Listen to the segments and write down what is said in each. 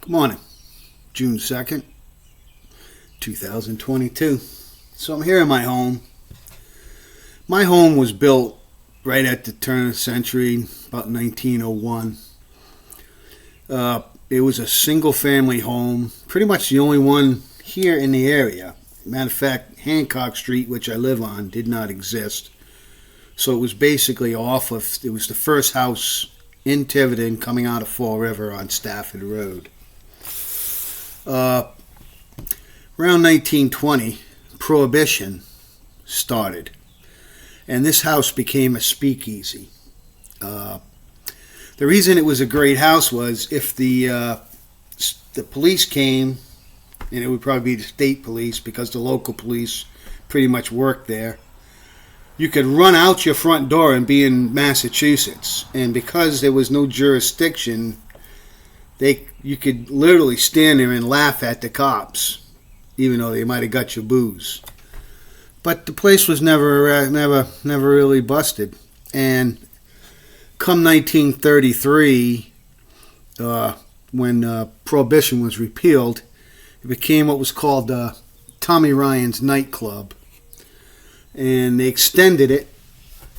Good morning, June 2nd, 2022. So I'm here in my home. My home was built right at the turn of the century, about 1901. It was a single family home, pretty much the only one here in the area. Matter of fact, Hancock Street, which I live on, did not exist. So it was basically it was the first house in Tiverton coming out of Fall River on Stafford Road. Around 1920, Prohibition started, and this house became a speakeasy. The reason it was a great house was if the police came, and it would probably be the state police because the local police pretty much worked there, you could run out your front door and be in Massachusetts. And because there was no jurisdiction, you could literally stand there and laugh at the cops, even though they might have got your booze. But the place was never really busted. And come 1933, when Prohibition was repealed, it became what was called Tommy Ryan's Nightclub. And they extended it,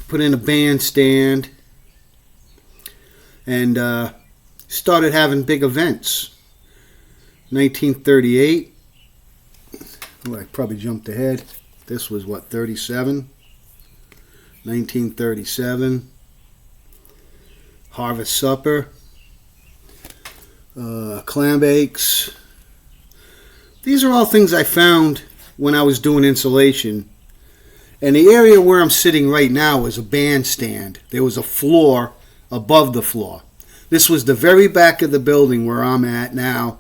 put in a bandstand, and started having big events. 1938, I probably jumped ahead. This was 37? 1937, Harvest Supper, clam bakes. These are all things I found when I was doing insulation. And the area where I'm sitting right now is a bandstand. There was a floor above the floor. This was the very back of the building where I'm at now,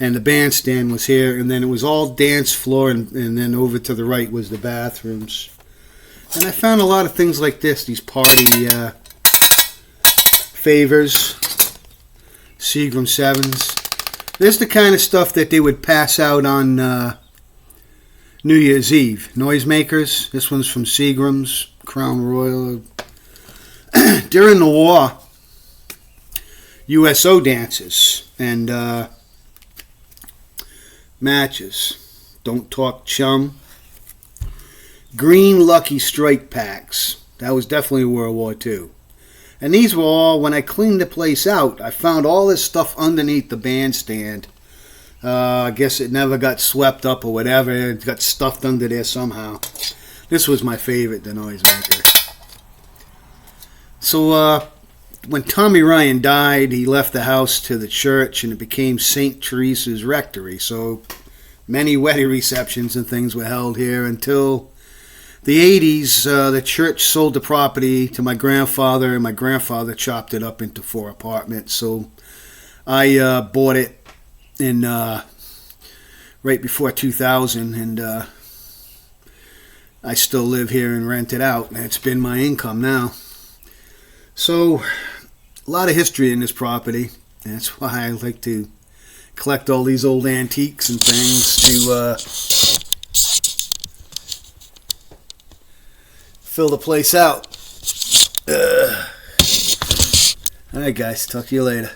and the bandstand was here, and then it was all dance floor, and then over to the right was the bathrooms. And I found a lot of things like this, these party favors, Seagram 7s. This is the kind of stuff that they would pass out on New Year's Eve. Noisemakers. This one's from Seagram's, Crown Royal. During the war, USO dances and matches. Don't Talk Chum. Green Lucky Strike packs. That was definitely World War II. And these were all, when I cleaned the place out, I found all this stuff underneath the bandstand. I guess it never got swept up or whatever. It got stuffed under there somehow. This was my favorite, the Noisemaker. So when Tommy Ryan died, he left the house to the church, and it became St. Teresa's Rectory. So many wedding receptions and things were held here until the 80s. The church sold the property to my grandfather, and my grandfather chopped it up into 4 apartments. So I bought it in right before 2000, and I still live here and rent it out, and it's been my income now. So a lot of history in this property, and that's why I like to collect all these old antiques and things to fill the place out. Alright guys, talk to you later.